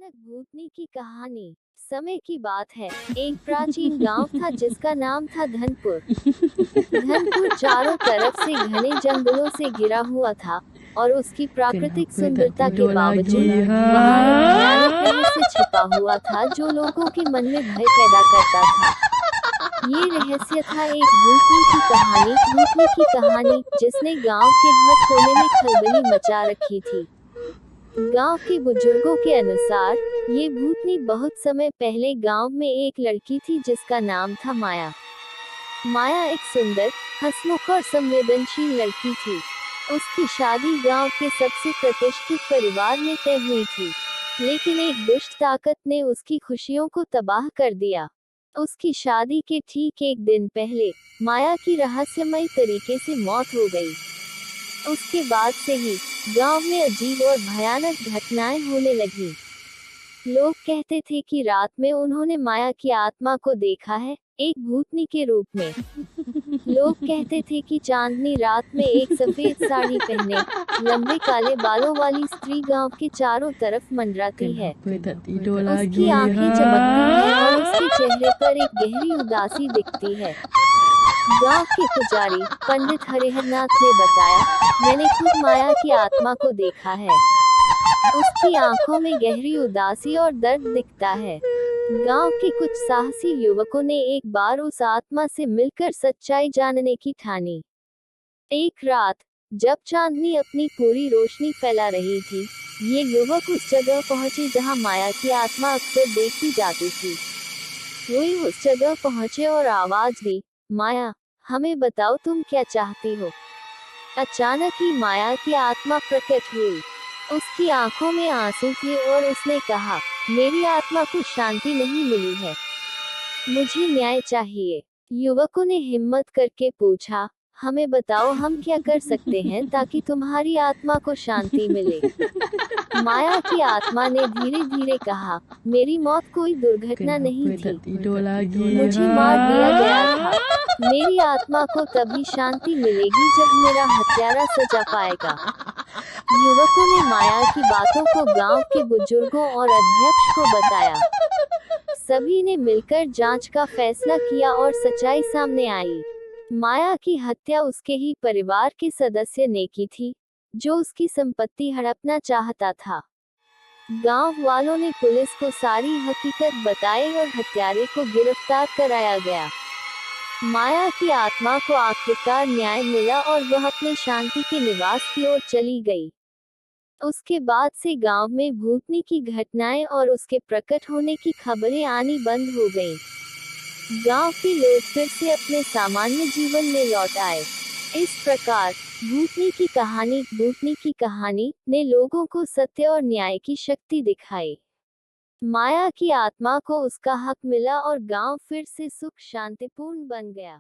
अचानक भूतनी की कहानी। समय की बात है, एक प्राचीन गांव था जिसका नाम था धनपुर। धनपुर चारों तरफ से घने जंगलों से घिरा हुआ था और उसकी प्राकृतिक सुंदरता के बावजूद वहां एक भयानक रहस्य छिपा हुआ था जो लोगों के मन में भय पैदा करता था। ये रहस्य था एक भूतनी की कहानी जिसने गांव के हर कोने में खलबली मचा रखी थी। गांव के बुजुर्गों के अनुसार ये भूतनी बहुत समय पहले गांव में एक लड़की थी जिसका नाम था माया। माया एक सुंदर, हंसमुख और संवेदनशील लड़की थी। उसकी शादी गांव के सबसे प्रतिष्ठित परिवार में तय हुई थी, लेकिन एक दुष्ट ताकत ने उसकी खुशियों को तबाह कर दिया। उसकी शादी के ठीक एक दिन पहले माया की रहस्यमयी तरीके से मौत हो गई। उसके बाद से ही गांव में अजीब और भयानक घटनाएं होने लगी। लोग कहते थे कि रात में उन्होंने माया की आत्मा को देखा है, एक भूतनी के रूप में। लोग कहते थे कि चांदनी रात में एक सफेद साड़ी पहने, लंबे काले बालों वाली स्त्री गांव के चारों तरफ मंडराती है। उसकी आंखें चमकती हैं और उसके चेहरे पर एक गहरी उदासी दिखती है। गांव के पुजारी पंडित हरिहरनाथ ने बताया, मैंने खुद माया की आत्मा को देखा है। उसकी आंखों में गहरी उदासी और दर्द दिखता है। गांव के कुछ साहसी युवकों ने एक बार उस आत्मा से मिलकर सच्चाई जानने की ठानी। एक रात, जब चांदनी अपनी पूरी रोशनी फैला रही थी, ये युवक उस जगह पहुंचे जहां माया की आत्मा अक्सर देखी जाती थी। वे उस जगह पहुंचे और आवाज दी, माया, हमें बताओ तुम क्या चाहती हो। अचानक ही माया की आत्मा प्रकट हुई। उसकी आंखों में आंसू थे और उसने कहा, मेरी आत्मा को शांति नहीं मिली है, मुझे न्याय चाहिए। युवकों ने हिम्मत करके पूछा, हमें बताओ हम क्या कर सकते हैं ताकि तुम्हारी आत्मा को शांति मिले। माया की आत्मा ने धीरे धीरे कहा, मेरी मौत कोई दुर्घटना नहीं थी, मुझे मार दिया गया था। मेरी आत्मा को तभी शांति मिलेगी जब मेरा हत्यारा सजा पाएगा। युवकों ने माया की बातों को गांव के बुजुर्गों और अध्यक्ष को बताया। सभी ने मिलकर जांच का फैसला किया और सच्चाई सामने आई। माया की हत्या उसके ही परिवार के सदस्य ने की थी, जो उसकी संपत्ति हड़पना चाहता था। गांव वालों ने पुलिस को सारी हकीकत बताई और हत्यारे को गिरफ्तार कराया गया। माया की आत्मा को आखिरकार न्याय मिला और वह अपने शांति के निवास की ओर चली गई। उसके बाद से गांव में भूतनी की घटनाएं और उसके प्रकट होने की खबरें आनी बंद हो गईं। गांव के लोग फिर से अपने सामान्य जीवन में लौट आए। इस प्रकार भूतनी की कहानी ने लोगों को सत्य और न्याय की शक्ति दिखाई। माया की आत्मा को उसका हक मिला और गांव फिर से सुख शांतिपूर्ण बन गया।